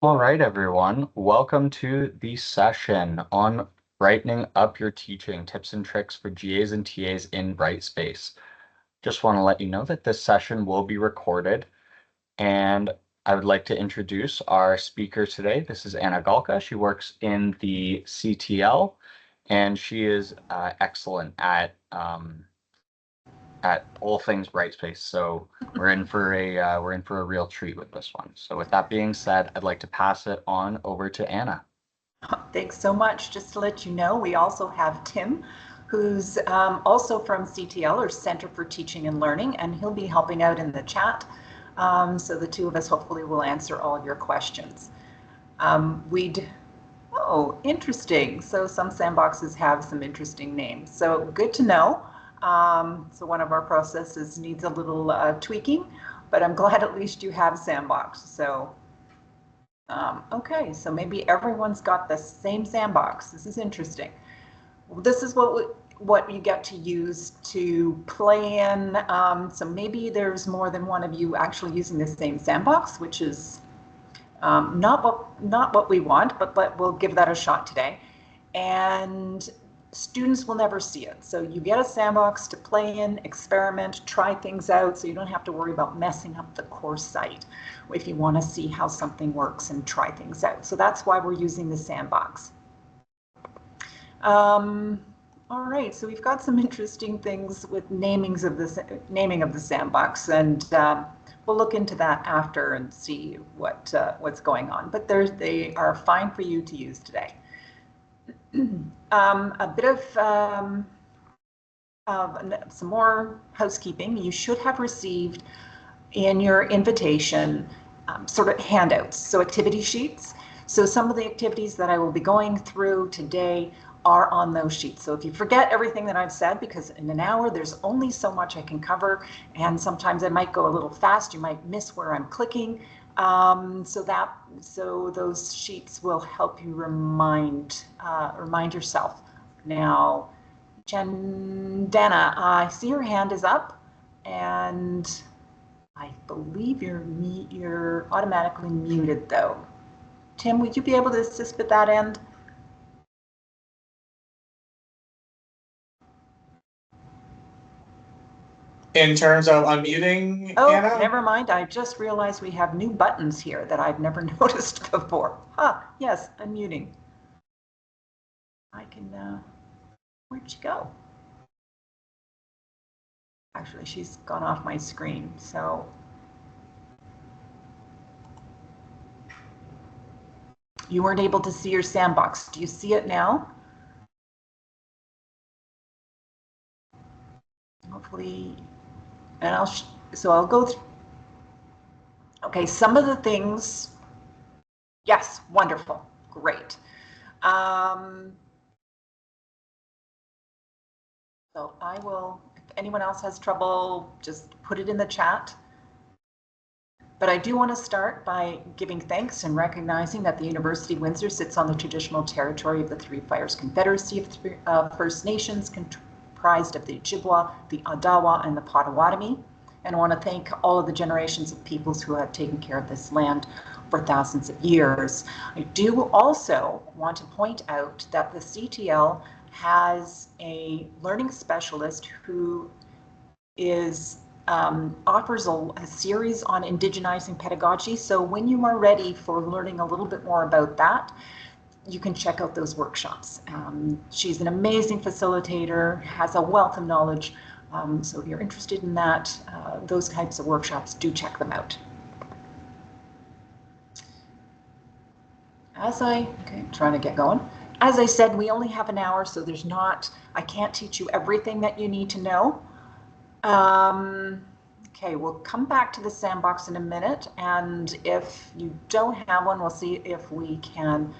All right, everyone. Welcome to the session on brightening up your teaching, tips and tricks for GAs and TAs in Brightspace. Just want to let you know that this session will be recorded, and I would like to introduce our speaker today. This is Anna Galka. She works in the CTL, and she is excellent at all things Brightspace. So we're in for a real treat with this one. So with that being said, I'd like to pass it on over to Anna. Thanks so much. Just to let you know, we also have Tim, who's also from CTL, or Center for Teaching and Learning, and he'll be helping out in the chat. So the two of us hopefully will answer all of your questions. Oh, interesting. So some sandboxes have some interesting names. So good to know. So one of our processes needs a little tweaking, but I'm glad at least you have sandbox. So okay, so maybe everyone's got the same sandbox. This is interesting. This is what you get to use to play in. So maybe there's more than one of you actually using the same sandbox, which is not what we want, but we'll give that a shot today. And students will never see it. So you get a sandbox to play in, experiment, try things out, so you don't have to worry about messing up the course site if you want to see how something works and try things out. So that's why we're using the sandbox. All right, so we've got some interesting things with naming of the sandbox, and we'll look into that after and see what's going on. But they are fine for you to use today. A bit of some more housekeeping. You should have received in your invitation sort of handouts, so activity sheets. So some of the activities that I will be going through today are on those sheets. So if you forget everything that I've said, because in an hour there's only so much I can cover, and sometimes I might go a little fast, you might miss where I'm clicking. So those sheets will help you remind yourself. Now, Dana, I see your hand is up, and I believe you're automatically muted though. Tim, would you be able to assist with that end? In terms of unmuting, oh, Anna? Never mind. I just realized we have new buttons here that I've never noticed before. Yes, unmuting. I can, where'd she go? Actually, she's gone off my screen, so. You weren't able to see your sandbox. Do you see it now? Hopefully. And I'll go through. Okay, some of the things. Yes, wonderful, great. So I will, if anyone else has trouble, just put it in the chat. But I do want to start by giving thanks and recognizing that the University of Windsor sits on the traditional territory of the Three Fires Confederacy of First Nations, comprised of the Ojibwa, the Odawa, and the Potawatomi. And I want to thank all of the generations of peoples who have taken care of this land for thousands of years. I do also want to point out that the CTL has a learning specialist who offers a series on indigenizing pedagogy. So when you are ready for learning a little bit more about that, you can check out those workshops. She's an amazing facilitator, has a wealth of knowledge. So if you're interested in that, those types of workshops, do check them out. Trying to get going. As I said, we only have an hour, so I can't teach you everything that you need to know. Okay, we'll come back to the sandbox in a minute, and if you don't have one, we'll see if we can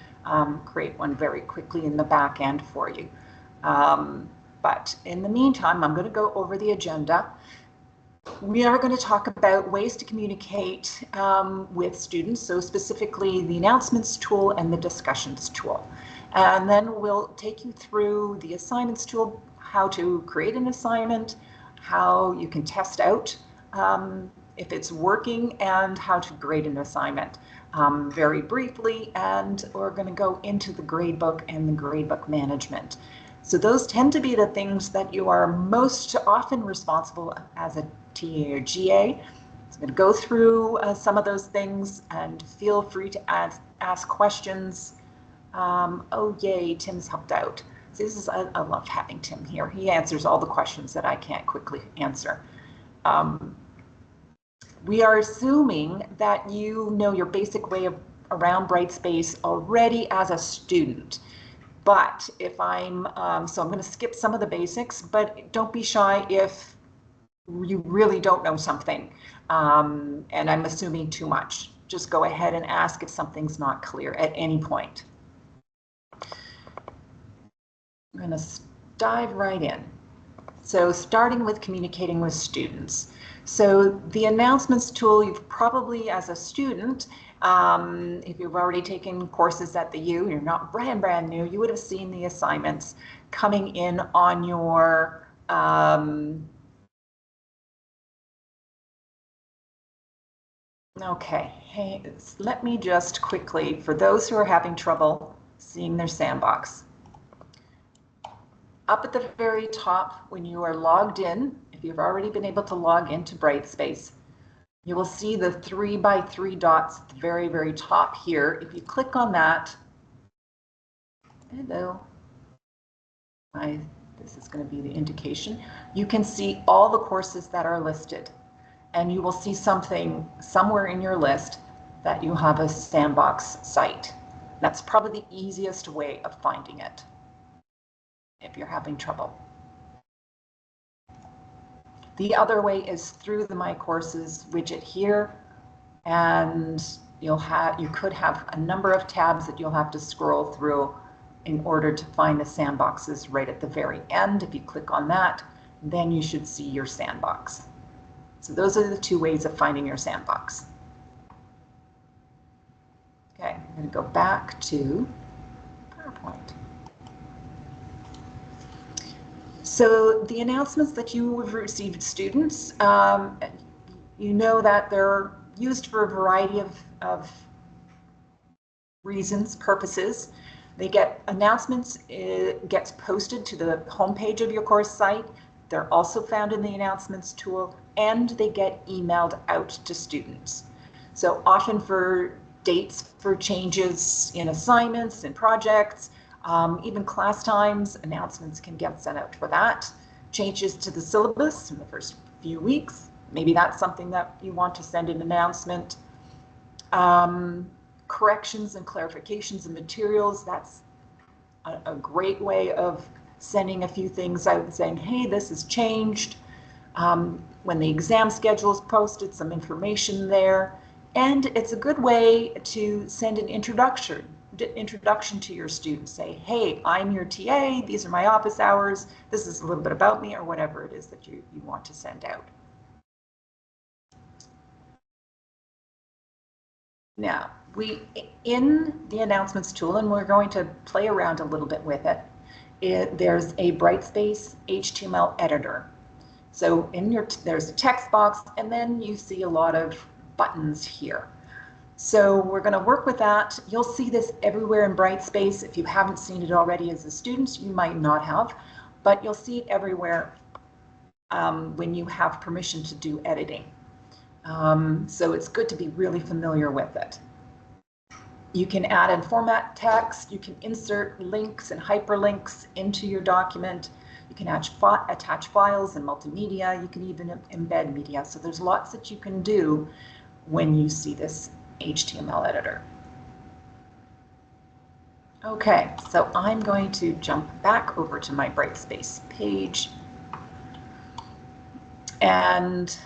create one very quickly in the back end for you. But in the meantime, I'm going to go over the agenda. We are going to talk about ways to communicate with students, so specifically the announcements tool and the discussions tool. And then we'll take you through the assignments tool, how to create an assignment, how you can test out if it's working, and how to grade an assignment very briefly, and we're going to go into the gradebook and the gradebook management. So those tend to be the things that you are most often responsible as a TA or GA. So I'm going to go through some of those things, and feel free to ask questions. Oh yay, Tim's helped out. So this is, I love having Tim here. He answers all the questions that I can't quickly answer. We are assuming that you know your basic way around Brightspace already as a student. But if so I'm going to skip some of the basics, but don't be shy if you really don't know something and I'm assuming too much. Just go ahead and ask if something's not clear at any point. I'm going to dive right in. So starting with communicating with students. So the announcements tool, you've probably, as a student, if you've already taken courses at the U, you're not brand new, you would have seen the assignments coming in on your okay, hey, let me just quickly, for those who are having trouble seeing their sandbox, up at the very top, when you are logged in, if you've already been able to log into Brightspace, you will see the 3x3 dots at the very, very top here. If you click on that, hello, this is going to be the indication. You can see all the courses that are listed, and you will see something somewhere in your list that you have a sandbox site. That's probably the easiest way of finding it if you're having trouble. The other way is through the My Courses widget here, and you could have a number of tabs that you'll have to scroll through in order to find the sandboxes right at the very end. If you click on that, then you should see your sandbox. So those are the two ways of finding your sandbox. Okay, I'm going to go back to PowerPoint. So the announcements that you have received, students, you know that they're used for a variety of reasons, purposes. They get announcements, it gets posted to the homepage of your course site. They're also found in the announcements tool, and they get emailed out to students. So often for dates for changes in assignments and projects, even class times, announcements can get sent out for that. Changes to the syllabus in the first few weeks, maybe that's something that you want to send an announcement. Corrections and clarifications of materials, that's a great way of sending a few things out and saying, hey, this has changed. When the exam schedule is posted, some information there. And it's a good way to send an introduction to your students. Say, hey, I'm your TA, these are my office hours, this is a little bit about me, or whatever it is that you want to send out. Now, in the announcements tool, and we're going to play around a little bit with it, there's a Brightspace HTML editor. So there's a text box, and then you see a lot of buttons here. So we're going to work with that. You'll see this everywhere in Brightspace. If you haven't seen it already as a student, you might not have, but you'll see it everywhere when you have permission to do editing. So it's good to be really familiar with it. You can add and format text. You can insert links and hyperlinks into your document. You can attach files and multimedia. You can even embed media. So there's lots that you can do when you see this HTML editor. Okay, so I'm going to jump back over to my Brightspace page and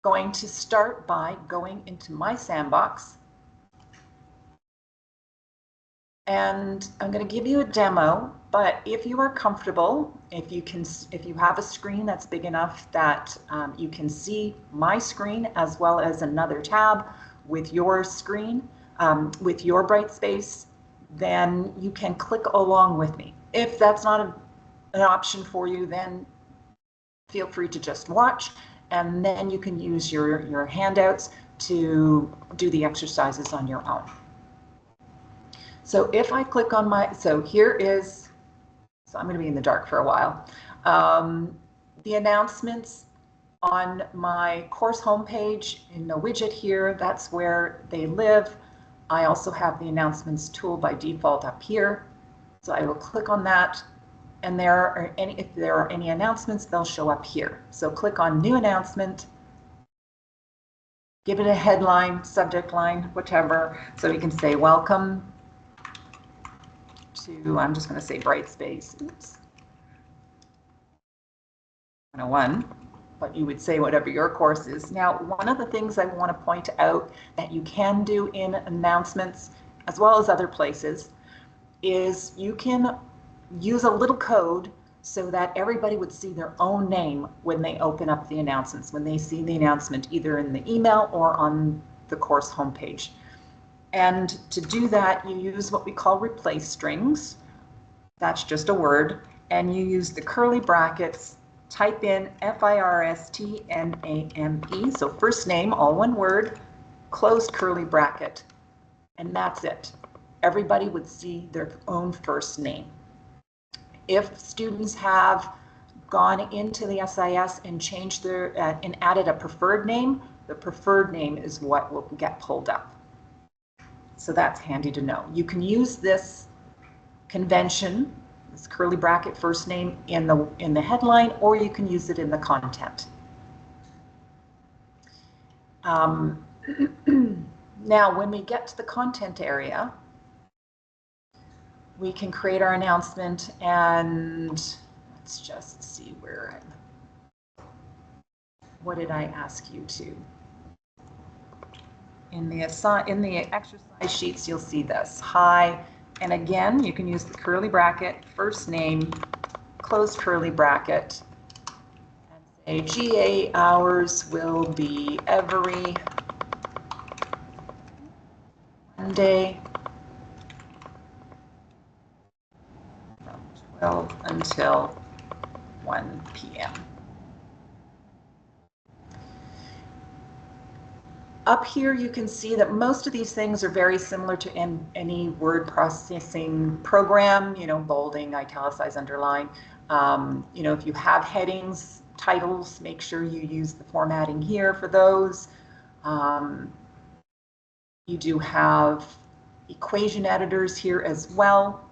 going to start by going into my sandbox. And I'm going to give you a demo, but if you are comfortable, if you have a screen that's big enough that you can see my screen as well as another tab with your screen, with your Brightspace, then you can click along with me. If that's not an option for you, then feel free to just watch and then you can use your handouts to do the exercises on your own. So if I click on so I'm going to be in the dark for a while. The announcements on my course homepage in the widget here, that's where they live. I also have the announcements tool by default up here. So I will click on that, and if there are any announcements, they'll show up here. So click on New Announcement, give it a headline, subject line, whatever. So you can say, welcome to, I'm just going to say Brightspace, oops, 101, but you would say whatever your course is. Now, one of the things I want to point out that you can do in announcements, as well as other places, is you can use a little code so that everybody would see their own name when they open up the announcements, when they see the announcement either in the email or on the course homepage. And to do that, you use what we call replace strings. That's just a word. And you use the curly brackets, type in FIRSTNAME, so first name, all one word, close curly bracket, and that's it. Everybody would see their own first name. If students have gone into the SIS and changed and added a preferred name, the preferred name is what will get pulled up. So that's handy to know. You can use this convention, this curly bracket first name, in the headline, or you can use it in the content. Now, when we get to the content area, we can create our announcement, and let's just see what did I ask you to? In the exercise sheets, you'll see this. Hi, and again, you can use the curly bracket, first name, close curly bracket, and say GA hours will be every Monday from 12 until 1 p.m. Up here, you can see that most of these things are very similar to any word processing program, you know, bolding, italicize, underline. You know, if you have headings, titles, make sure you use the formatting here for those. You do have equation editors here as well.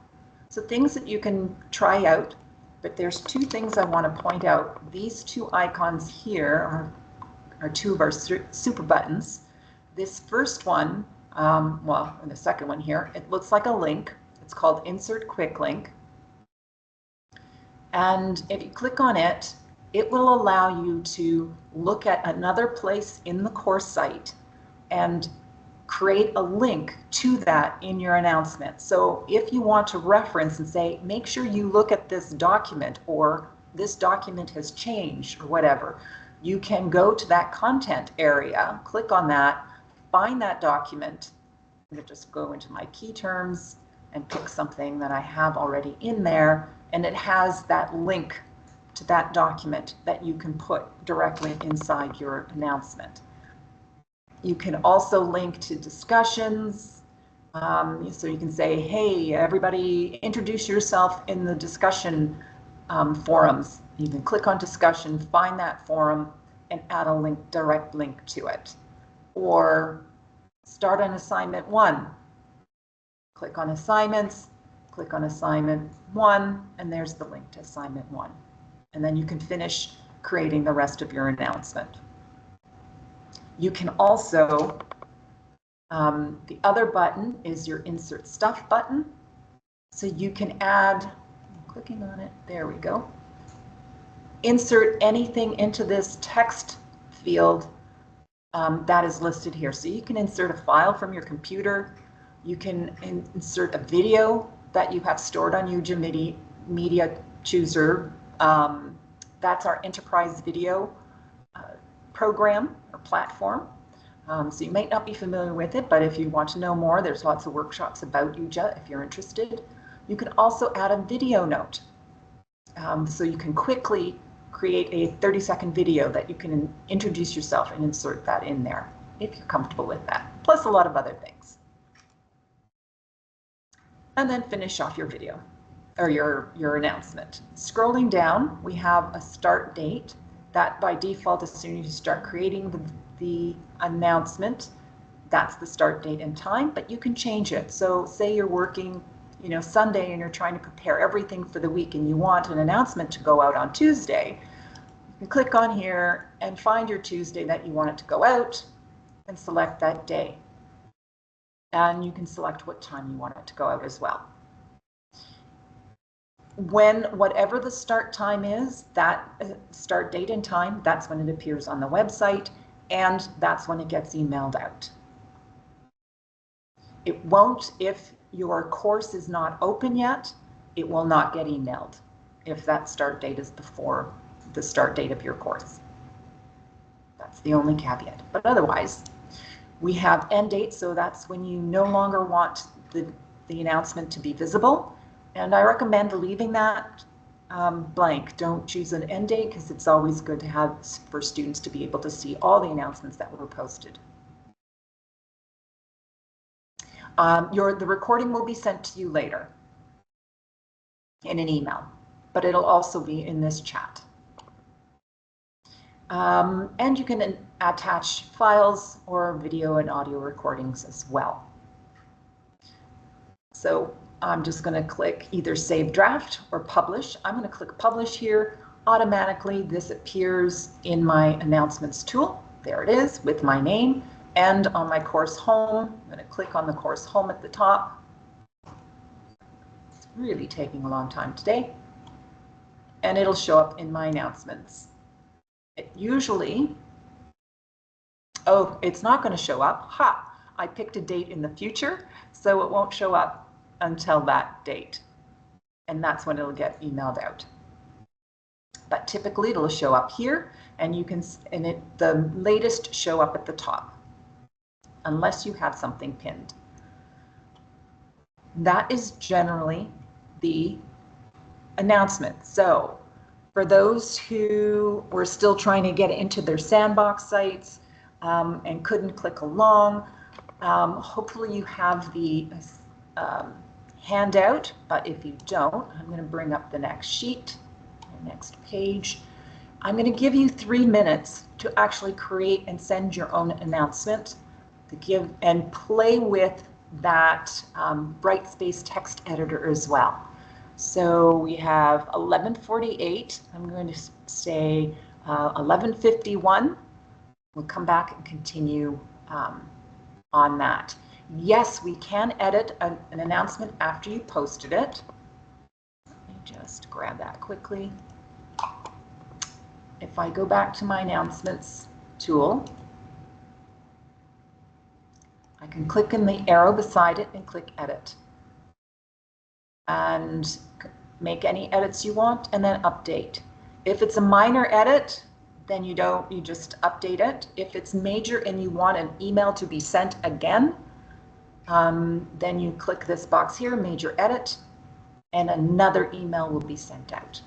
So things that you can try out, but there's two things I want to point out. These two icons here are two of our super buttons. This first one, well, and the second one here, it looks like a link. It's called Insert Quick Link. And if you click on it, it will allow you to look at another place in the course site and create a link to that in your announcement. So if you want to reference and say, make sure you look at this document, or this document has changed, or whatever, you can go to that content area, click on that, find that document. I'm going to just go into my key terms and pick something that I have already in there, and it has that link to that document that you can put directly inside your announcement. You can also link to discussions. So you can say, hey, everybody, introduce yourself in the discussion forums. You can click on discussion, find that forum, and add a link, direct link to it. Or start on assignment 1. Click on assignments, click on assignment 1, and there's the link to assignment 1. And then you can finish creating the rest of your announcement. You can also, the other button is your Insert Stuff button. So you can add, clicking on it, there we go. Insert anything into this text field that is listed here. So you can insert a file from your computer. You can insert a video that you have stored on Udemy Media Chooser. That's our enterprise video program or platform. So you might not be familiar with it, but if you want to know more, there's lots of workshops about UJA if you're interested. You can also add a video note. So you can quickly create a 30-second video that you can introduce yourself and insert that in there if you're comfortable with that, plus a lot of other things. And then finish off your video or your announcement. Scrolling down, we have a start date that by default, as soon as you start creating the announcement, that's the start date and time, but you can change it. So say you're working, you know, Sunday and you're trying to prepare everything for the week and you want an announcement to go out on Tuesday, you can click on here and find your Tuesday that you want it to go out and select that day. And you can select what time you want it to go out as well. When whatever the start time is, that start date and time, that's when it appears on the website, and that's when it gets emailed out. It won't, if your course is not open yet, it will not get emailed if that start date is before the start date of your course. That's the only caveat. But otherwise, we have end date, so that's when you no longer want the announcement to be visible. And I recommend leaving that blank. Don't choose an end date because it's always good to have for students to be able to see all the announcements that were posted. The recording will be sent to you later in an email, but it'll also be in this chat. And you can attach files or video and audio recordings as well. So I'm just going to click either Save Draft or Publish. I'm going to click Publish here. Automatically, this appears in my Announcements tool. There it is with my name. And on my course home, I'm going to click on the course home at the top. It's really taking a long time today. And it'll show up in my announcements. It usually, oh, it's not going to show up. Ha! I picked a date in the future, so it won't show up until that date. And that's when it'll get emailed out. But typically it'll show up here, and you can, the latest show up at the top, unless you have something pinned. That is generally the announcement. So for those who were still trying to get into their sandbox sites and couldn't click along, hopefully you have the handout, but if you don't, I'm going to bring up the next sheet, the next page. I'm going to give you 3 minutes to actually create and send your own announcement, to give and play with that Brightspace text editor as well. So we have 11:48. I'm going to say 11:51. We'll come back and continue on that. Yes, we can edit an announcement after you posted it. Let me just grab that quickly. If I go back to my announcements tool, I can click in the arrow beside it and click edit. And make any edits you want and then update. If it's a minor edit, then you just update it. If it's major and you want an email to be sent again, then you click this box here, major edit, and another email will be sent out.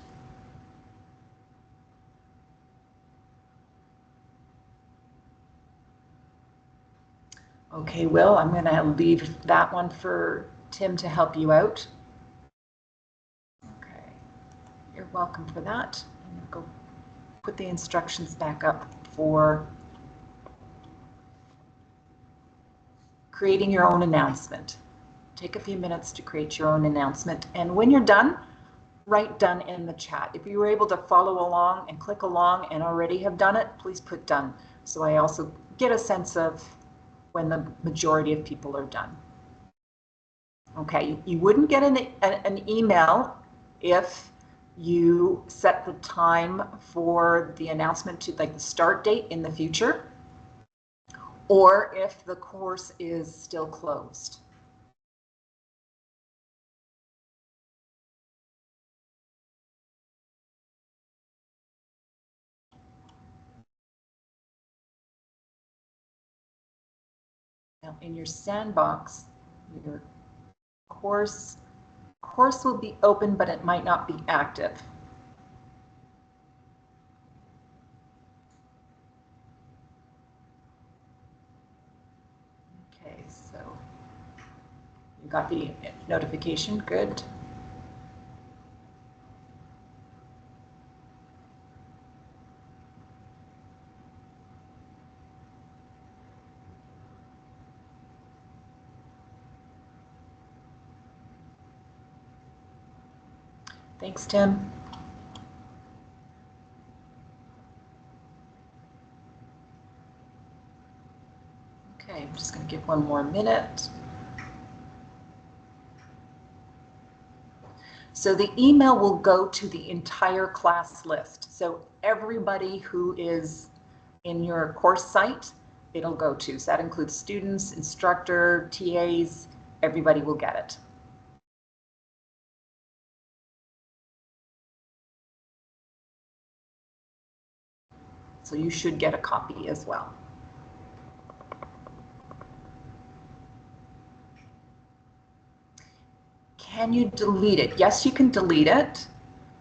Okay, Will, I'm going to leave that one for Tim to help you out. Okay, you're welcome for that. I'm going to go put the instructions back up for creating your own announcement. Take a few minutes to create your own announcement, and when you're done, write done in the chat. If you were able to follow along and click along and already have done it, please put done, so I also get a sense of when the majority of people are done. Okay, you wouldn't get an email if you set the time for the announcement to, like, the start date in the future, or if the course is still closed. Now, in your sandbox, your course will be open, but it might not be active. Okay, so you got the notification, good. Thanks, Tim. Okay, I'm just going to give one more minute. So the email will go to the entire class list. So everybody who is in your course site, it'll go to. So that includes students, instructor, TAs, everybody will get it. So you should get a copy as well. Can you delete it? Yes, you can delete it.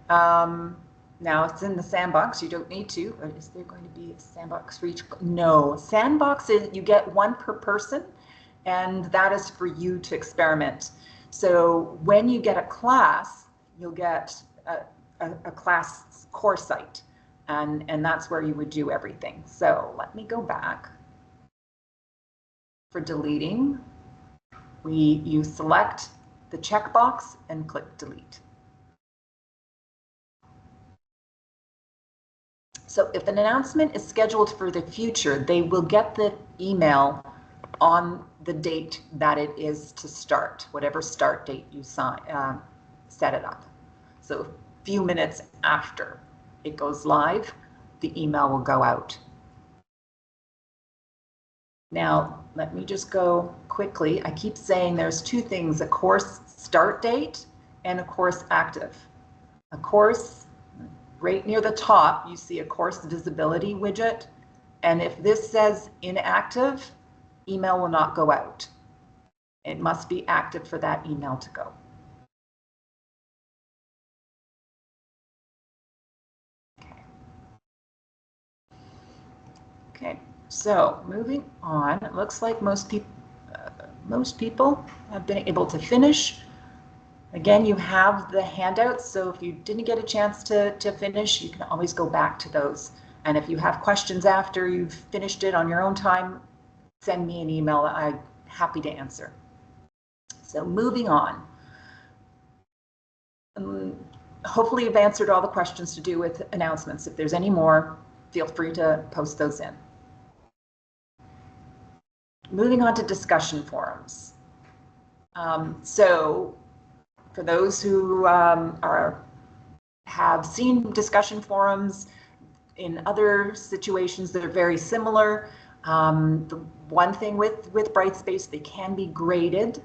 Now it's in the sandbox, you don't need to, but is there going to be a sandbox for each? No, sandbox is, you get one per person, and that is for you to experiment. So when you get a class, you'll get a class core site, and that's where you would do everything. So let me go back. For deleting, you select the checkbox and click delete. So if an announcement is scheduled for the future, they will get the email on the date that it is to start, whatever start date you set it up. So a few minutes after it goes live, the email will go out. Now, let me just go quickly. I keep saying there's two things, a course start date and a course active. A course, right near the top, you see a course visibility widget. And if this says inactive, email will not go out. It must be active for that email to go. Okay, so moving on, it looks like most people have been able to finish. Again, you have the handouts, so if you didn't get a chance to finish, you can always go back to those. And if you have questions after you've finished it on your own time, send me an email. I'm happy to answer. So moving on. Hopefully you've answered all the questions to do with announcements. If there's any more, feel free to post those in. Moving on to discussion forums. So for those who have seen discussion forums in other situations that are very similar, the one thing with Brightspace, they can be graded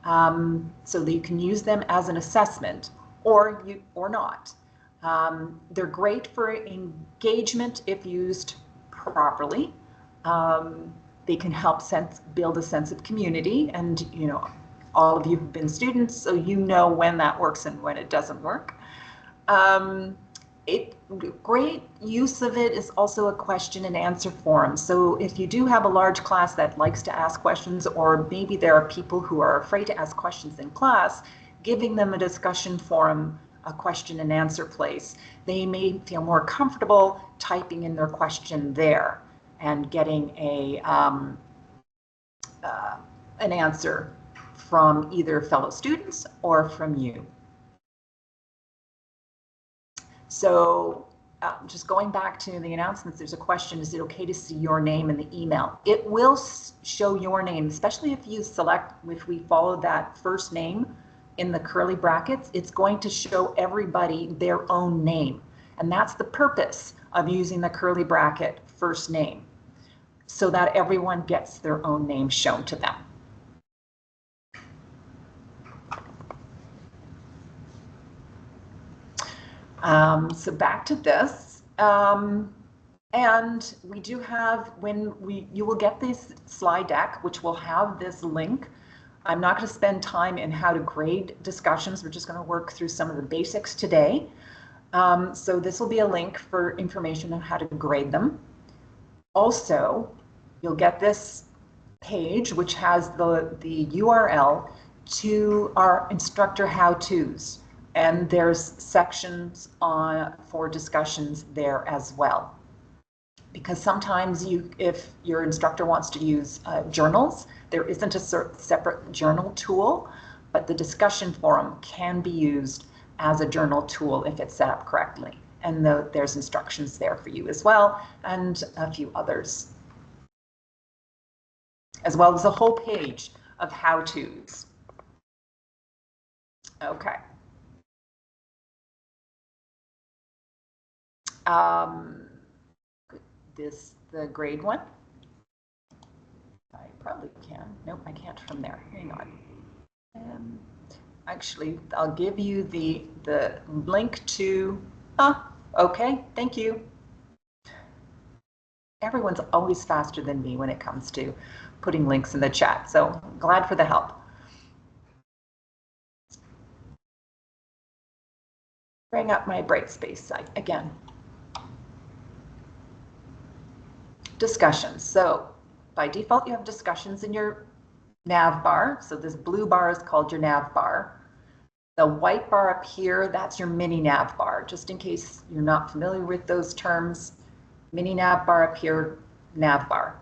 so that you can use them as an assessment or not. They're great for engagement if used properly. They can help build a sense of community, and all of you have been students, so you know when that works and when it doesn't work. Great use of it is also a question and answer forum. So if you do have a large class that likes to ask questions, or maybe there are people who are afraid to ask questions in class, giving them a discussion forum, a question and answer place, they may feel more comfortable typing in their question there and getting an answer from either fellow students or from you. So just going back to the announcements, there's a question, is it okay to see your name in the email? It will show your name, especially if we follow that first name in the curly brackets, it's going to show everybody their own name. And that's the purpose of using the curly bracket first name, so that everyone gets their own name shown to them. So back to this, and we do have, you will get this slide deck, which will have this link. I'm not going to spend time in how to grade discussions. We're just going to work through some of the basics today. So this will be a link for information on how to grade them. Also, you'll get this page, which has the URL to our instructor how-tos. And there's sections for discussions there as well. Because sometimes if your instructor wants to use journals, there isn't a separate journal tool, but the discussion forum can be used as a journal tool if it's set up correctly. And there's instructions there for you as well, and a few others, as well as a whole page of how-tos. Okay. The grade one. I probably can. Nope, I can't from there. Hang on. Actually, I'll give you the link to. Okay, thank you. Everyone's always faster than me when it comes to putting links in the chat, so glad for the help. Bring up my Brightspace site again. Discussions. So by default, you have discussions in your nav bar. So this blue bar is called your nav bar. The white bar up here, that's your mini nav bar. Just in case you're not familiar with those terms, mini nav bar up here, nav bar.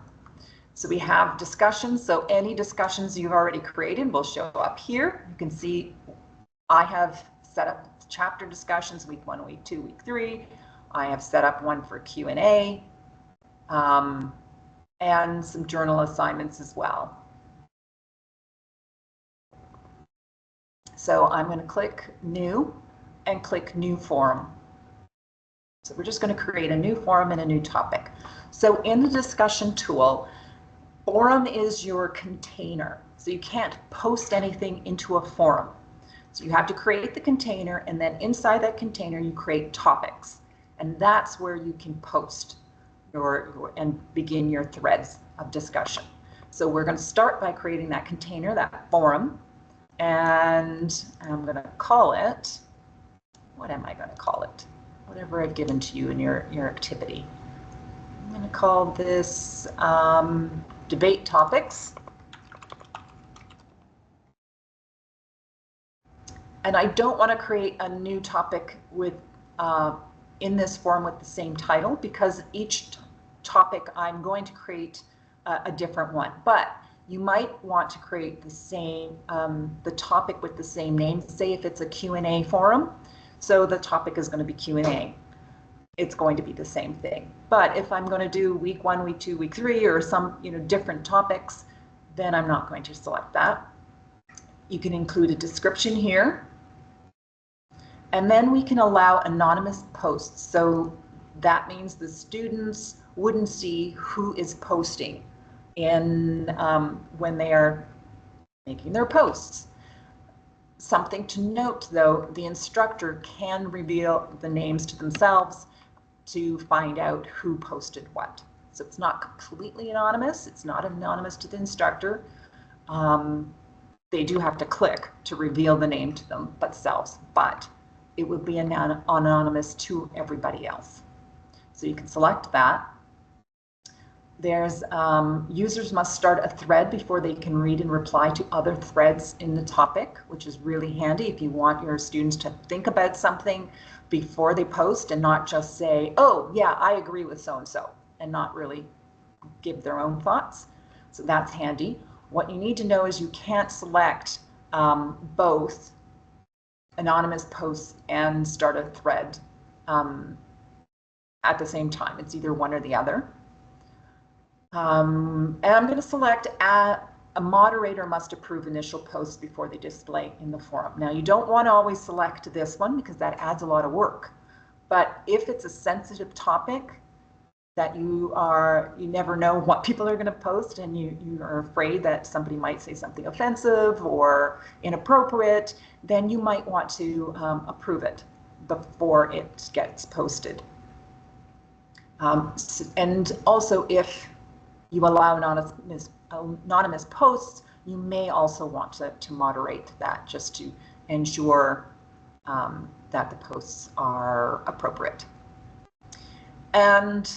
So we have discussions. So any discussions you've already created will show up here. You can see I have set up chapter discussions, week 1, week 2, week 3. I have set up one for Q&A. And some journal assignments as well. So I'm going to click New and click New Forum. So we're just going to create a new forum and a new topic. So in the discussion tool, forum is your container. So you can't post anything into a forum. So you have to create the container, and then inside that container you create topics. And that's where you can post and begin your threads of discussion. So we're going to start by creating that container, that forum, and I'm going to call it, what am I going to call it? Whatever I've given to you in your activity. I'm going to call this debate topics. And I don't want to create a new topic with in this forum with the same title, because each topic I'm going to create a different one. But you might want to create the same, the topic with the same name. Say if it's a Q&A forum, so the topic is going to be Q&A. It's going to be the same thing. But if I'm going to do week 1, week 2, week 3, or some different topics, then I'm not going to select that. You can include a description here. And then we can allow anonymous posts. So that means the students wouldn't see who is posting when they are making their posts. Something to note though, the instructor can reveal the names to themselves to find out who posted what. So it's not completely anonymous. It's not anonymous to the instructor. They do have to click to reveal the name to themselves, but it would be anonymous to everybody else. So you can select that. There's users must start a thread before they can read and reply to other threads in the topic, which is really handy if you want your students to think about something before they post and not just say, oh yeah, I agree with so-and-so, and not really give their own thoughts. So that's handy. What you need to know is you can't select both anonymous posts and start a thread at the same time. It's either one or the other. And I'm going to select a moderator must approve initial posts before they display in the forum. Now you don't want to always select this one because that adds a lot of work. But if it's a sensitive topic that you never know what people are going to post, and you are afraid that somebody might say something offensive or inappropriate, then you might want to approve it before it gets posted. And also, if you allow anonymous posts, you may also want to moderate that just to ensure that the posts are appropriate. And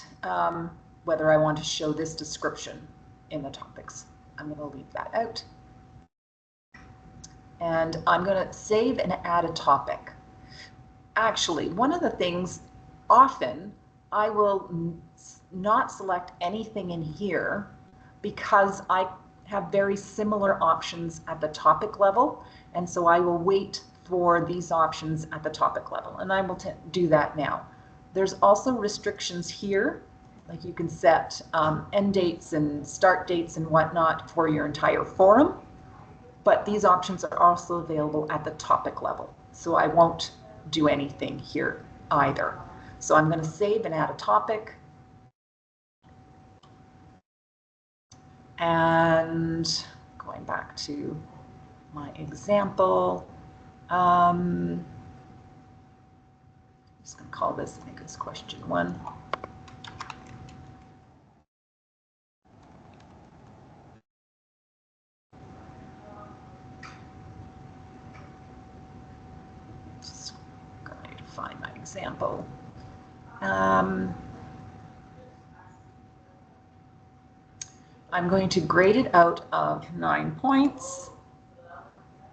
whether I want to show this description in the topics. I'm going to leave that out. And I'm going to save and add a topic. Actually, one of the things, often I will not select anything in here because I have very similar options at the topic level. And so I will wait for these options at the topic level. And I will do that now. There's also restrictions here, like you can set end dates and start dates and whatnot for your entire forum. But these options are also available at the topic level. So I won't do anything here either. So I'm going to save and add a topic. And going back to my example, I'm just going to call this, I think it's question 1. Just going to find my example. I'm going to grade it out of 9 points,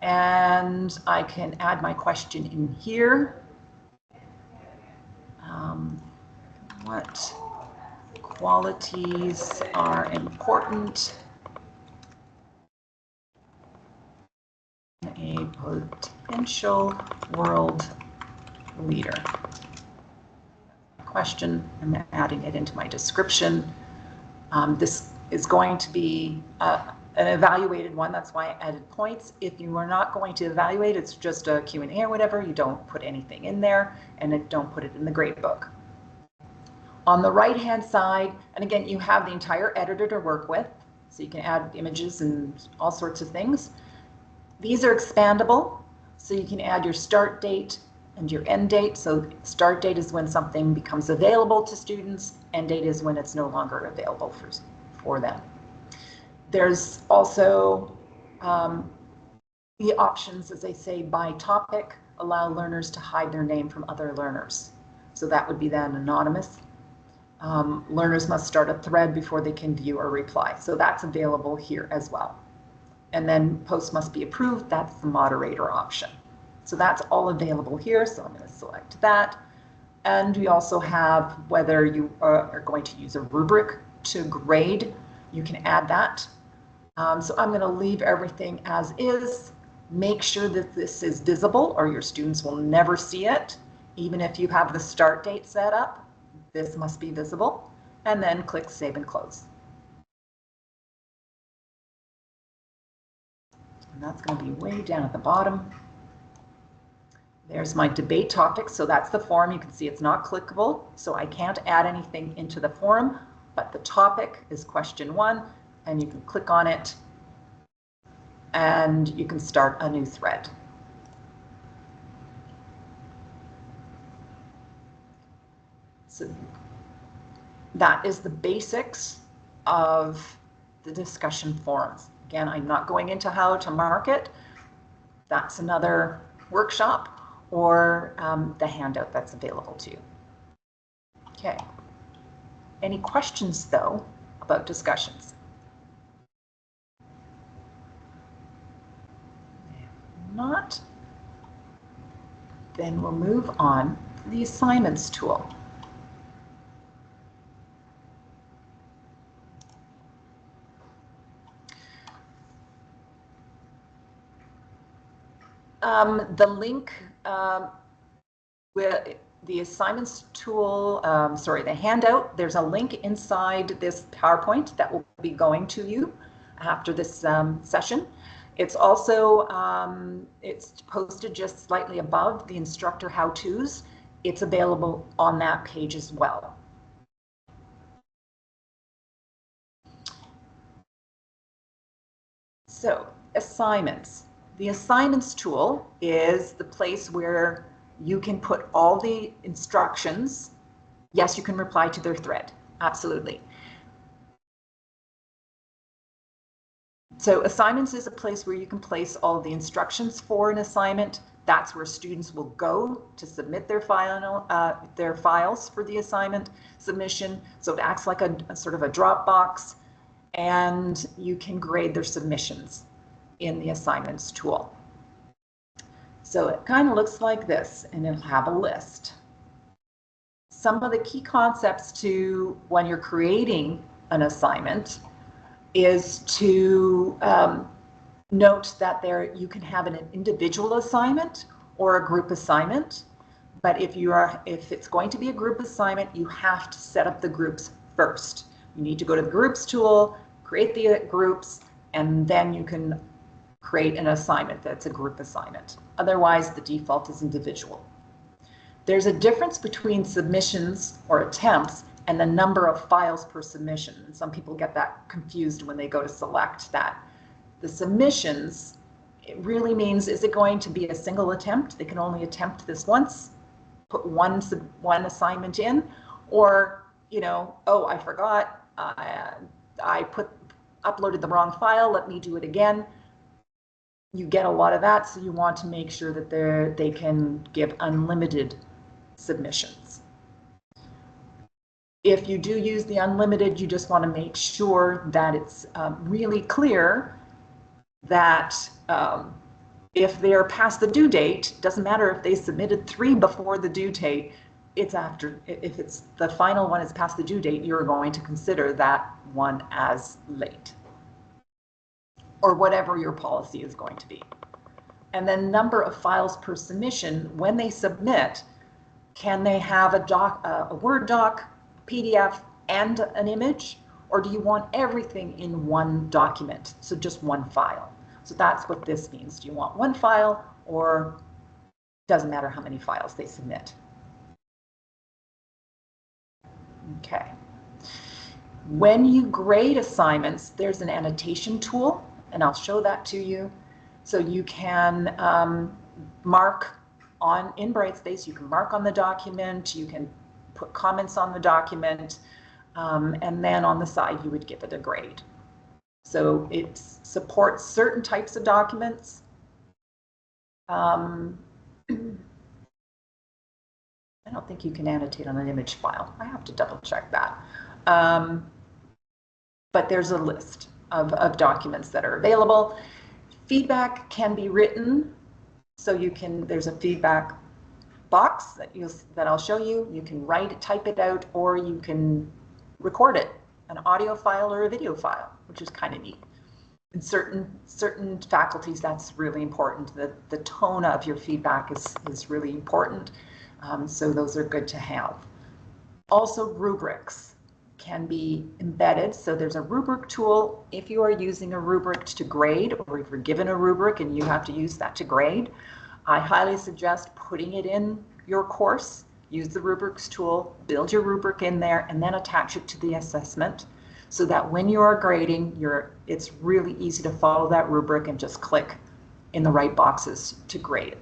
and I can add my question in here. What qualities are important in a potential world leader? Question, I'm adding it into my description. This is going to be an evaluated one. That's why I added points. If you are not going to evaluate, it's just a Q&A or whatever. You don't put anything in there, and don't put it in the grade book. On the right-hand side, and again, you have the entire editor to work with, so you can add images and all sorts of things. These are expandable, so you can add your start date and your end date. So start date is when something becomes available to students, end date is when it's no longer available for them. There's also the options, as I say, by topic, allow learners to hide their name from other learners. So that would be then anonymous. Learners must start a thread before they can view or reply. So that's available here as well. And then posts must be approved. That's the moderator option. So that's all available here. So I'm going to select that. And we also have whether you are going to use a rubric to grade. You can add that. So I'm going to leave everything as is. Make sure that this is visible or your students will never see it. Even if you have the start date set up, this must be visible. And then click Save and Close. And that's going to be way down at the bottom. There's my debate topic. So that's the forum. You can see it's not clickable. So I can't add anything into the forum, but the topic is question 1, and you can click on it and you can start a new thread. So that is the basics of the discussion forums. Again, I'm not going into how to market. That's another workshop, or the handout that's available to you. Okay. Any questions, though, about discussions? If not, then we'll move on to the assignments tool. The link with the assignments tool, the handout, there's a link inside this PowerPoint that will be going to you after this session. It's also, it's posted just slightly above the instructor how-tos. It's available on that page as well. So, assignments. The assignments tool is the place where you can put all the instructions. Yes, you can reply to their thread. Absolutely. So assignments is a place where you can place all the instructions for an assignment. That's where students will go to submit their files for the assignment submission. So it acts like a sort of a Dropbox. and you can grade their submissions in the assignments tool. So it kind of looks like this, and it'll have a list. Some of the key concepts to when you're creating an assignment is to note that you can have an individual assignment or a group assignment. But if it's going to be a group assignment, you have to set up the groups first. You need to go to the groups tool, create the groups, and then you can create an assignment that's a group assignment. Otherwise, the default is individual. There's a difference between submissions or attempts and the number of files per submission. And some people get that confused when they go to select that. The submissions, it really means, is it going to be a single attempt? They can only attempt this once, put one assignment in, or, you know, oh, I forgot, I uploaded the wrong file, let me do it again. You get a lot of that, so you want to make sure that they can give unlimited submissions. If you do use the unlimited, you just want to make sure that it's really clear that if they're past the due date, doesn't matter if they submitted 3 before the due date, if it's the final one is past the due date, you're going to consider that one as late, or whatever your policy is going to be. And then number of files per submission. When they submit, can they have a Word doc, PDF, and an image? Or do you want everything in one document, so just one file? So that's what this means. Do you want one file, or doesn't matter how many files they submit? Okay. When you grade assignments, there's an annotation tool, and I'll show that to you. So you can mark in Brightspace, you can mark on the document, you can put comments on the document, and then on the side you would give it a grade. So it supports certain types of documents. I don't think you can annotate on an image file. I have to double check that. But there's a list of documents that are available. Feedback can be written, so there's a feedback box that I'll show you. You can type it out, or you can record it, an audio file or a video file, which is kind of neat. In certain faculties, that's really important. The tone of your feedback is really important, so those are good to have. Also, rubrics can be embedded. So there's a rubric tool. If you are using a rubric to grade, or if you're given a rubric and you have to use that to grade, I highly suggest putting it in your course. Use the rubrics tool, build your rubric in there, and then attach it to the assessment, so that when you are grading, it's really easy to follow that rubric and just click in the right boxes to grade it.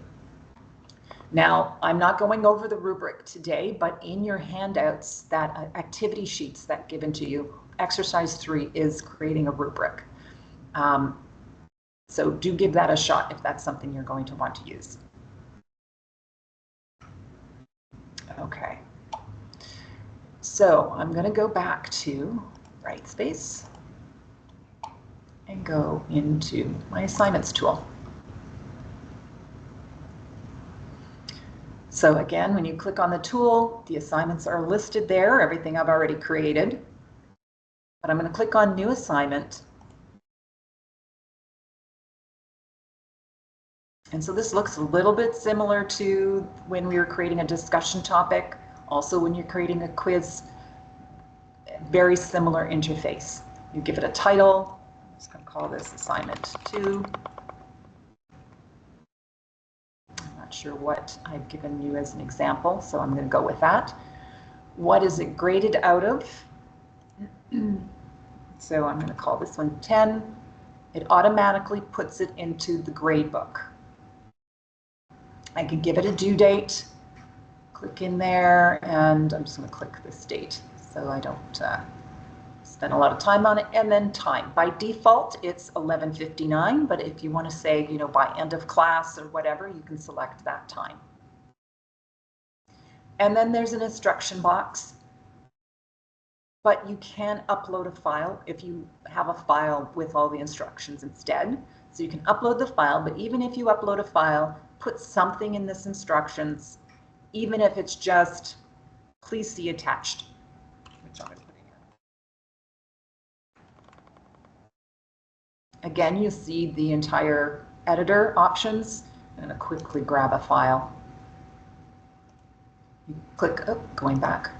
Now, I'm not going over the rubric today, but in your handouts, that activity sheets that given to you, exercise 3 is creating a rubric. So do give that a shot if that's something you're going to want to use. Okay. So I'm going to go back to Brightspace and go into my assignments tool. So again, when you click on the tool, the assignments are listed there, everything I've already created. But I'm going to click on New Assignment. And so this looks a little bit similar to when we were creating a discussion topic. Also, when you're creating a quiz, very similar interface. You give it a title. I'm just going to call this Assignment 2. Not sure what I've given you as an example, so I'm going to go with that. What is it graded out of? So I'm going to call this one 10. It automatically puts it into the grade book. I can give it a due date, click in there, and I'm just going to click this date so I don't spend a lot of time on it. And then time. By default, it's 11:59, but if you want to say, you know, by end of class or whatever, you can select that time. And then there's an instruction box. but you can upload a file if you have a file with all the instructions instead. So you can upload the file, but even if you upload a file, put something in this instructions, even if it's just, please see attached, which I'm putting in. Again, you see the entire editor options. I'm going to quickly grab a file. You click, going back.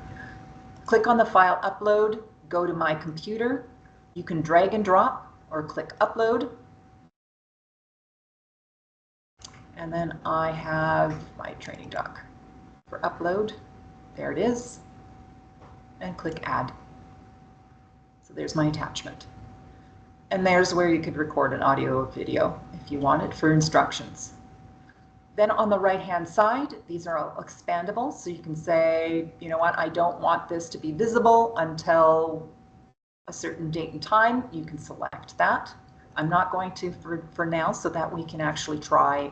Click on the file upload, go to my computer. You can drag and drop or click upload. And then I have my training doc for upload. There it is. And click add. So there's my attachment. And there's where you could record an audio or video if you wanted for instructions. Then on the right-hand side, these are all expandable. So you can say, you know what, I don't want this to be visible until a certain date and time. You can select that. I'm not going to for now, so that we can actually try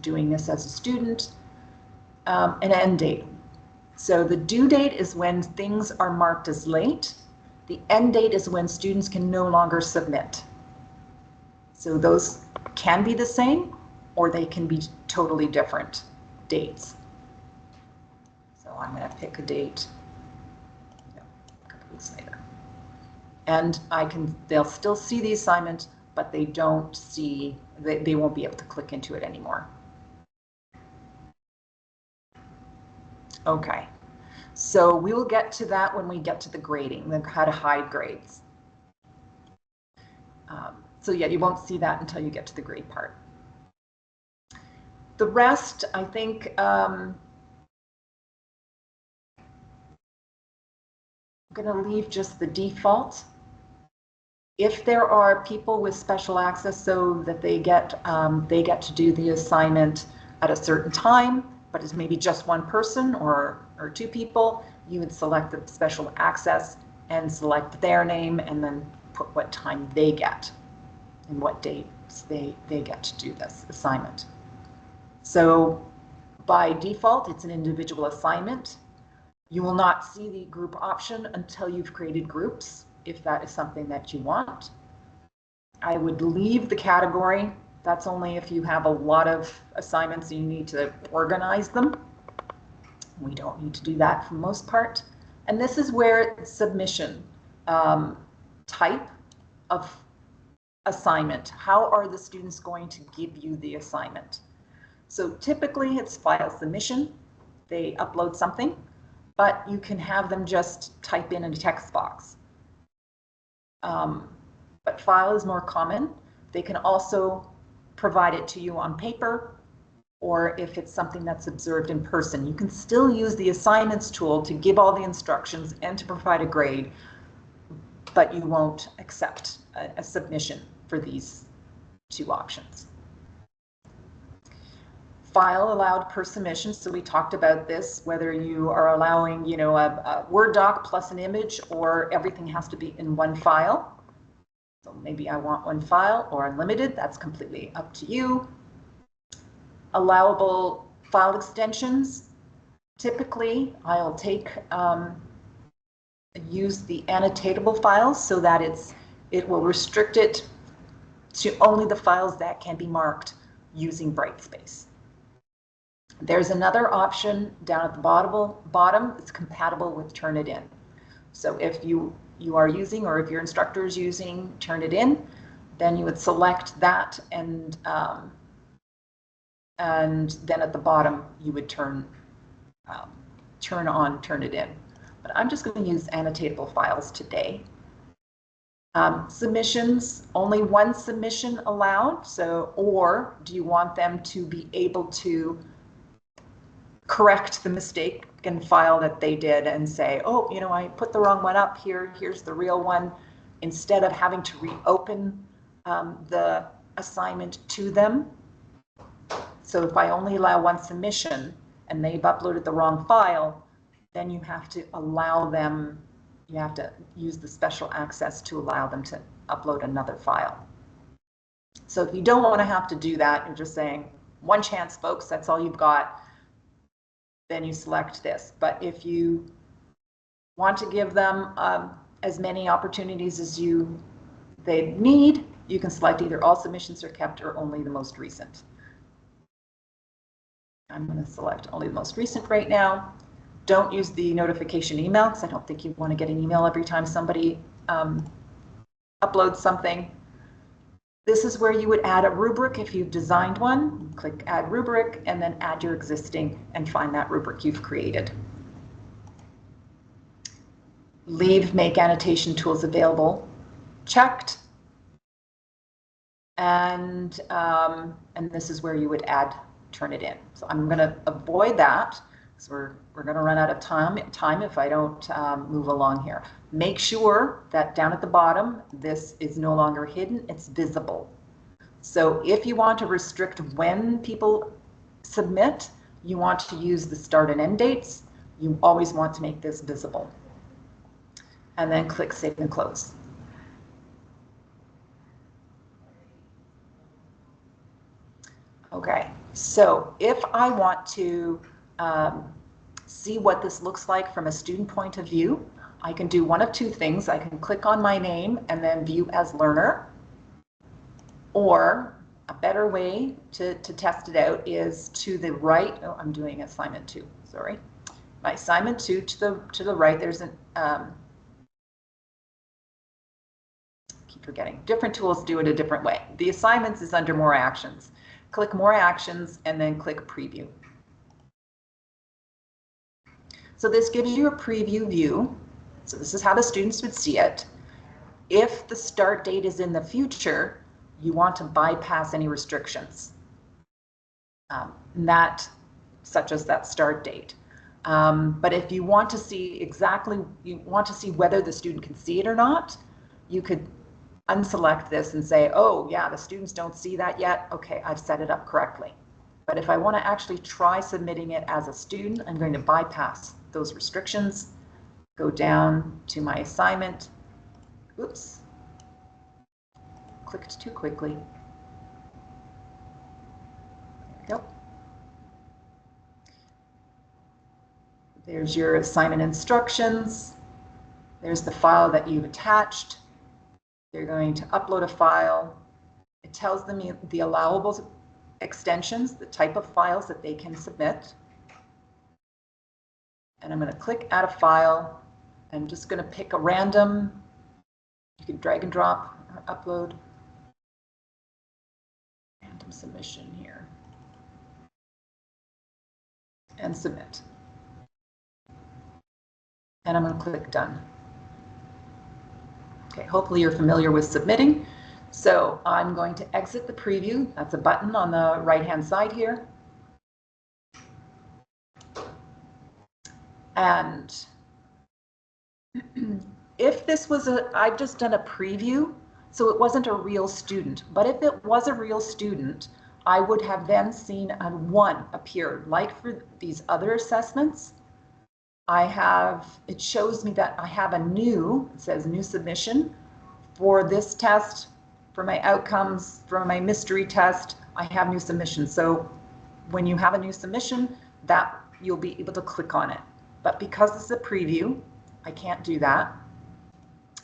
doing this as a student. An end date. So the due date is when things are marked as late. The end date is when students can no longer submit. So those can be the same, or they can be totally different dates. So I'm going to pick a date, a couple weeks later. And they'll still see the assignment, but they won't be able to click into it anymore. Okay, so we will get to that when we get to the grading, how to hide grades. So yeah, you won't see that until you get to the grade part. The rest, I think, I'm going to leave just the default. If there are people with special access so that they get to do the assignment at a certain time, but it's maybe just one person or two people, you would select the special access and select their name and then put what time they get and what dates they get to do this assignment. So by default, it's an individual assignment. You will not see the group option until you've created groups, if that is something that you want. I would leave the category. That's only if you have a lot of assignments and you need to organize them. We don't need to do that for the most part. And this is where submission type of assignment. How are the students going to give you the assignment? So typically it's file submission. They upload something, but you can have them just type in a text box. But file is more common. They can also provide it to you on paper, or if it's something that's observed in person. You can still use the assignments tool to give all the instructions and to provide a grade, but you won't accept a submission for these two options. File allowed per submission. So we talked about this, whether you are allowing, a Word doc plus an image, or everything has to be in one file. So maybe I want one file or unlimited. That's completely up to you. Allowable file extensions. Typically, I'll use the annotatable files so that it will restrict it to only the files that can be marked using Brightspace. There's another option down at the bottom. It's compatible with Turnitin. So if you are using, or if your instructor is using Turnitin, then you would select that, and then at the bottom you would turn on Turnitin. But I'm just going to use annotatable files today. Submissions, only one submission allowed. So, or do you want them to be able to correct the mistake in file that they did and say, oh, I put the wrong one up here, here's the real one, instead of having to reopen the assignment to them. So if I only allow one submission and they've uploaded the wrong file, then you have to allow them, you have to use the special access to allow them to upload another file. So if you don't want to have to do that, you're just saying, one chance, folks, that's all you've got, then you select this. But if you Want to give them as many opportunities as they need, you can select either all submissions are kept or only the most recent. I'm going to select only the most recent right now. Don't use the notification email because I don't think you want to get an email every time somebody uploads something. This is where you would add a rubric if you've designed one. Click add rubric and then add your existing and find that rubric you've created. Leave make annotation tools available checked. And this is where you would turn it in. So I'm going to avoid that because we're going to run out of time if I don't move along here. Make sure that down at the bottom, this is no longer hidden, it's visible. So if you want to restrict when people submit, you want to use the start and end dates, you always want to make this visible. And then click Save and Close. Okay, so if I want to see what this looks like from a student point of view, I can do one of two things. I can click on my name and then view as learner, or a better way to test it out is to the right. Oh, I'm doing assignment 2, sorry. My assignment 2 to the right, there's an, keep forgetting, different tools do it a different way. The assignments is under more actions. Click more actions and then click preview. So this gives you a preview view. So this is how the students would see it. If the start date is in the future, you want to bypass any restrictions, such as that start date. But if you want to see you want to see whether the student can see it or not, you could unselect this and say, oh yeah, the students don't see that yet. Okay, I've set it up correctly. But if I want to actually try submitting it as a student, I'm going to bypass those restrictions, go down to my assignment. Oops, clicked too quickly. There we go. There's your assignment instructions. There's the file that you've attached. They're going to upload a file. It tells them the allowable extensions, the type of files that they can submit. And I'm going to click add a file. I'm just going to pick a random, you can drag and drop or upload. Random submission here. And submit. And I'm going to click done. Okay, hopefully you're familiar with submitting. So I'm going to exit the preview. That's a button on the right-hand side here. And if this was I've just done a preview, so it wasn't a real student. But if it was a real student, I would have then seen a 1 appear. Like for these other assessments, it shows me that I have it says new submission for this test, for my outcomes, for my mystery test, I have new submissions. So when you have a new submission, that you'll be able to click on it. But because this is a preview, I can't do that.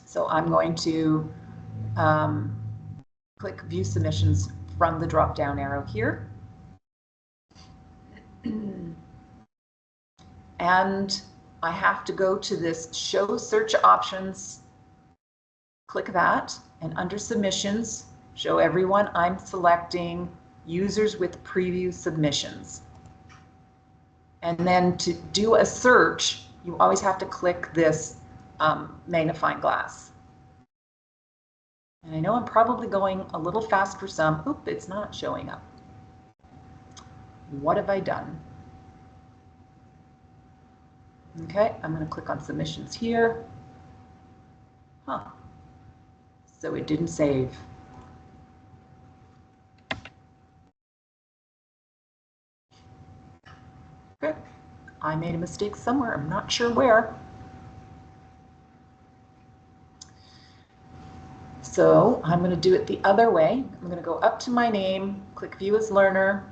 So I'm going to click view submissions from the drop-down arrow here. And I have to go to this show search options, click that, and under submissions, show everyone, I'm selecting users with preview submissions. And then to do a search, you always have to click this magnifying glass. And I know I'm probably going a little fast for some. Oop, it's not showing up. What have I done? Okay, I'm going to click on submissions here. Huh. So it didn't save. Okay, I made a mistake somewhere. I'm not sure where. So I'm going to do it the other way. I'm going to go up to my name, click view as learner,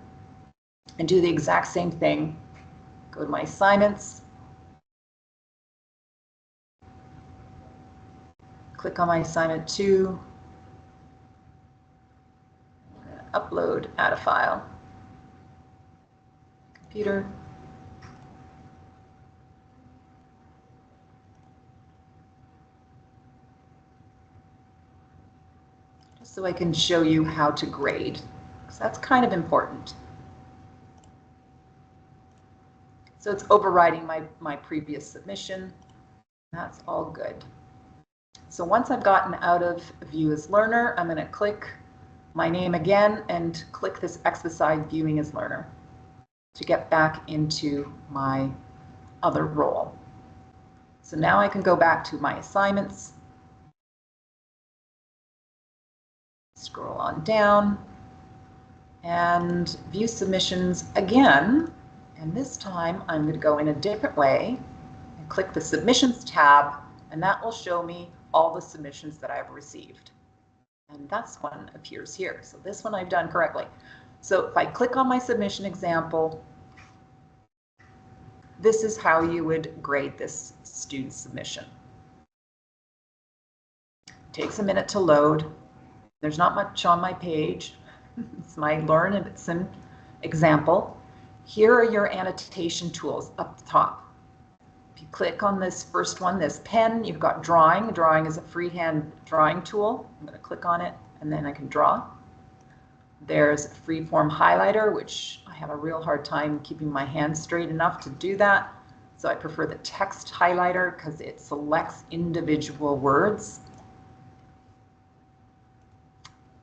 and do the exact same thing. Go to my assignments, click on my assignment 2, upload, add a file, computer. Just so I can show you how to grade, because that's kind of important. So it's overriding my previous submission. That's all good. So once I've gotten out of View as Learner, I'm going to click my name again and click this X beside Viewing as Learner to get back into my other role. So now I can go back to my assignments, scroll on down, and view submissions again. And this time I'm going to go in a different way and click the Submissions tab, and that will show me all the submissions that I've received. And that's one appears here. So this one I've done correctly. So if I click on my submission example, this is how you would grade this student submission. It takes a minute to load. There's not much on my page. It's my Learn Ibsen example. Here are your annotation tools up the top. If you click on this first one, this pen, you've got drawing. Drawing is a freehand drawing tool. I'm going to click on it and then I can draw. There's a freeform highlighter, which I have a real hard time keeping my hand straight enough to do that. So I prefer the text highlighter because it selects individual words.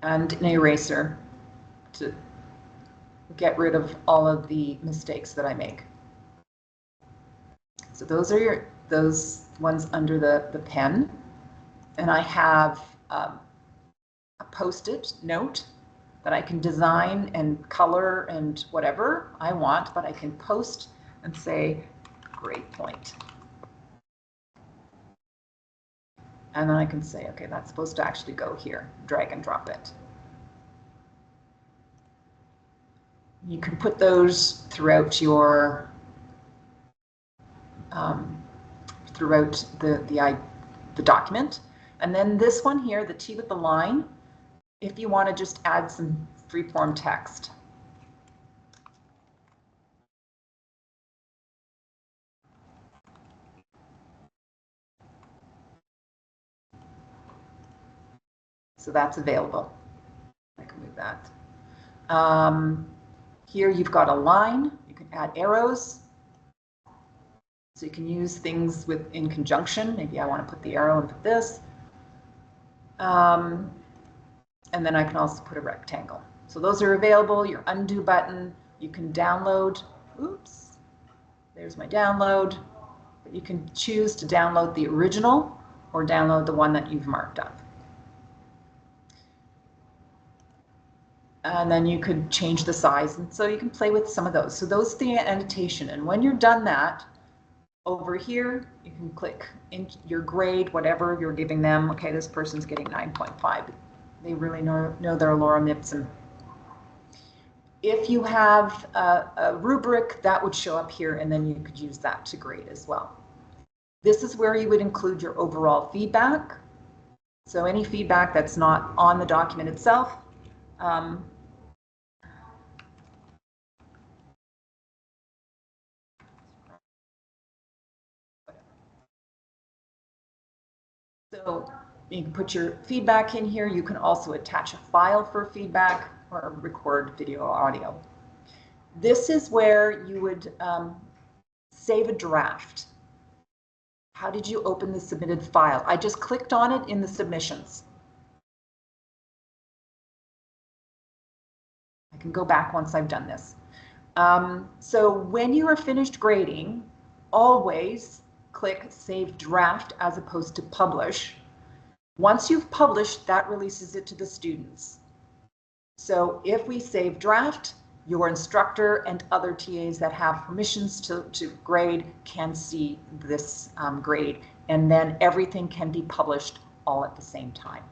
And an eraser to get rid of all of the mistakes that I make. So those are those ones under the pen. And I have a Post-it note that I can design and color and whatever I want, but I can post and say grade point. And then I can say, okay, that's supposed to actually go here, drag and drop it. You can put those throughout your throughout the document. And then this one here, the T with the line, if you want to just add some freeform text. So that's available. I can move that. Here you've got a line. You can add arrows. So you can use things in conjunction. Maybe I want to put the arrow and put this. And then I can also put a rectangle. So those are available. Your undo button, you can download. Oops, there's my download. But you can choose to download the original or download the one that you've marked up. And then you could change the size, and so you can play with some of those. So those are the annotation, and when you're done that, over here you can click in your grade, whatever you're giving them. Okay, this person's getting 9.5. They really know their lorem ipsum. If you have a rubric, that would show up here, and then you could use that to grade as well. This is where you would include your overall feedback. So any feedback that's not on the document itself. So you can put your feedback in here. You can also attach a file for feedback or record video or audio. This is where you would save a draft. How did you open the submitted file? I just clicked on it in the submissions. I can go back once I've done this. So when you are finished grading, always click Save Draft as opposed to Publish. Once you've published, that releases it to the students. So if we save draft, your instructor and other TAs that have permissions to grade can see this grade, and then everything can be published all at the same time.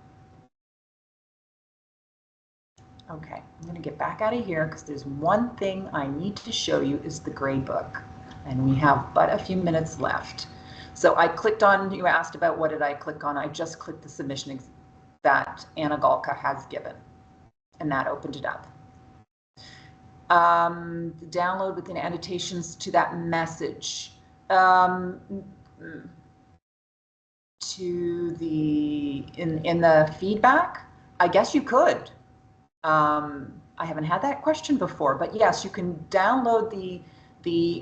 Okay, I'm going to get back out of here because there's one thing I need to show you is the grade book, and we have but a few minutes left. So I clicked on, you asked about what did I click on? I just clicked the submission that Anna Galka has given, and that opened it up. The download with the annotations to that message. To the in the feedback, I guess you could. I haven't had that question before, but yes, you can download the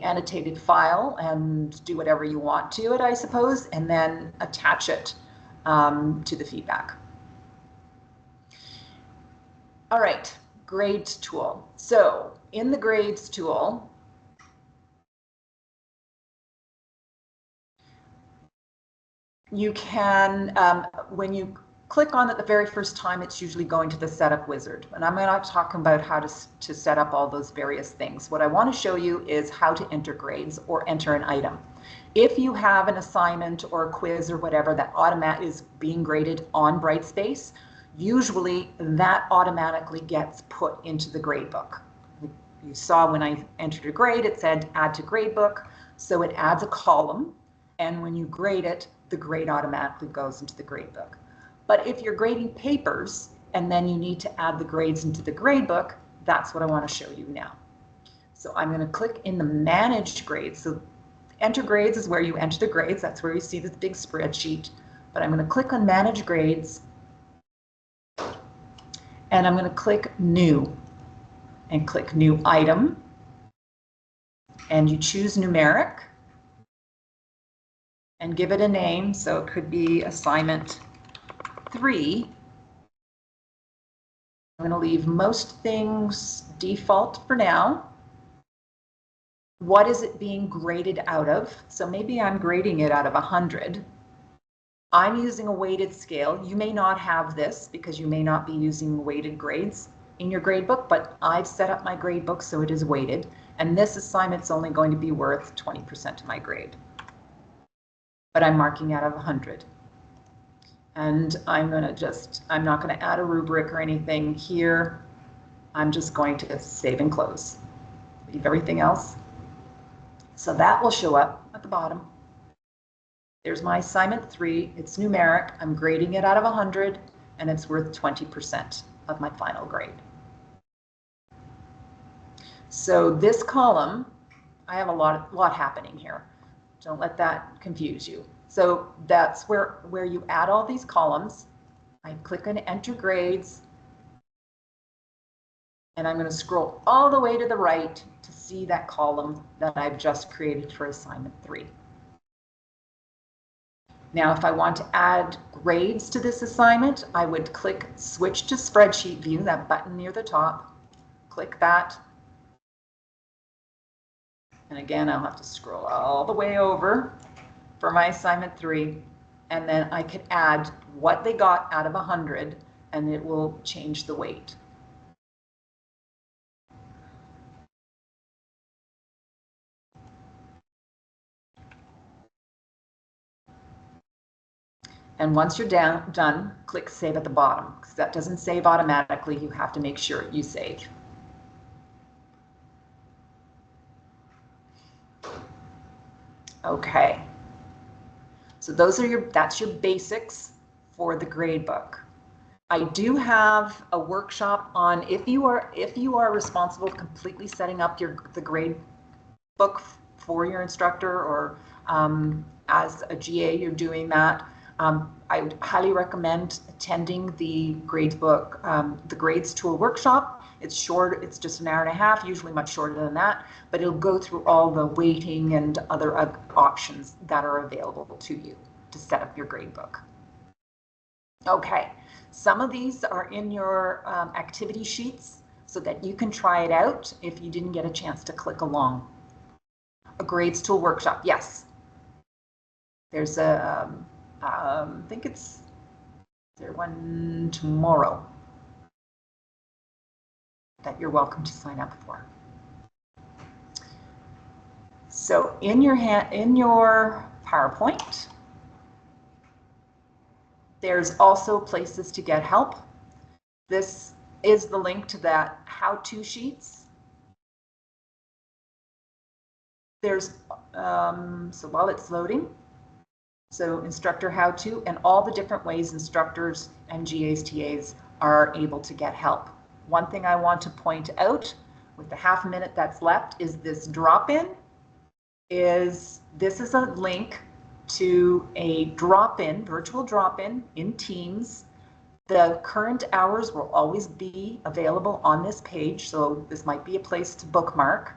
annotated file and do whatever you want to it, I suppose, and then attach it to the feedback. All right, grades tool. So in the grades tool, you can, when you click on it the very first time, it's usually going to the setup wizard. And I'm not talking about how to set up all those various things. What I want to show you is how to enter grades or enter an item. If you have an assignment or a quiz or whatever that is being graded on Brightspace, usually that automatically gets put into the gradebook. You saw when I entered a grade, it said add to gradebook. So it adds a column, and when you grade it, the grade automatically goes into the gradebook. But if you're grading papers and then you need to add the grades into the gradebook, that's what I want to show you now. So I'm going to click in the managed grades. So enter grades is where you enter the grades. That's where you see this big spreadsheet. But I'm going to click on manage grades, and I'm going to click new and click new item, and you choose numeric and give it a name. So it could be assignment 3. I'm going to leave most things default for now. What is it being graded out of? So maybe I'm grading it out of 100. I'm using a weighted scale. You may not have this because you may not be using weighted grades in your gradebook, but I've set up my gradebook so it is weighted, and this assignment's only going to be worth 20% of my grade. But I'm marking out of 100. And I'm not going to add a rubric or anything here. I'm just going to save and close. Leave everything else. So that will show up at the bottom. There's my assignment 3. It's numeric. I'm grading it out of 100, and it's worth 20% of my final grade. So this column, I have a lot happening here. Don't let that confuse you. So that's where you add all these columns. I click on enter grades, and I'm going to scroll all the way to the right to see that column that I've just created for assignment 3. Now, if I want to add grades to this assignment, I would click switch to spreadsheet view, that button near the top, click that. And again, I'll have to scroll all the way over for my assignment 3, and then I could add what they got out of 100, and it will change the weight. And once you're done, click save at the bottom, because that doesn't save automatically. You have to make sure you save. Okay. So that's your basics for the gradebook. I do have a workshop on if you are responsible for completely setting up the grade book for your instructor, or as a GA you're doing that. I would highly recommend attending the gradebook, the grades tool workshop. It's short, it's just an hour and a half, usually much shorter than that, but it'll go through all the weighting and other options that are available to you to set up your gradebook. Okay, some of these are in your activity sheets so that you can try it out if you didn't get a chance to click along. A grades tool workshop, yes. There's a, I think it's, there one tomorrow that you're welcome to sign up for. So in your PowerPoint, there's also places to get help. This is the link to that how-to sheets. There's, so while it's loading, So instructor how-to and all the different ways instructors and GAs, TAs are able to get help. One thing I want to point out with the half a minute that's left is this drop-in. This is a link to a drop-in, virtual drop-in in Teams. The current hours will always be available on this page, so this might be a place to bookmark.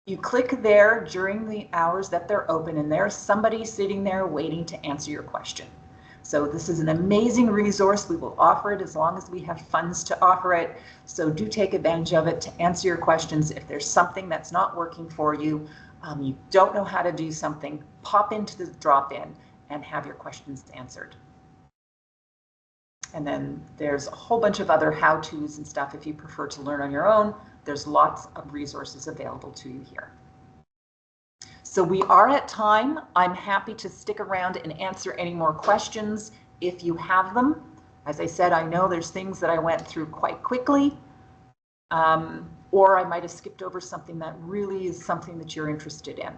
You click there during the hours that they're open, and there's somebody sitting there waiting to answer your question. So this is an amazing resource. We will offer it as long as we have funds to offer it. So do take advantage of it to answer your questions. If there's something that's not working for you, you don't know how to do something, pop into the drop-in and have your questions answered. And then there's a whole bunch of other how-tos and stuff if you prefer to learn on your own. There's lots of resources available to you here. So we are at time. I'm happy to stick around and answer any more questions if you have them. As I said, I know there's things that I went through quite quickly, or I might have skipped over something that really is something that you're interested in.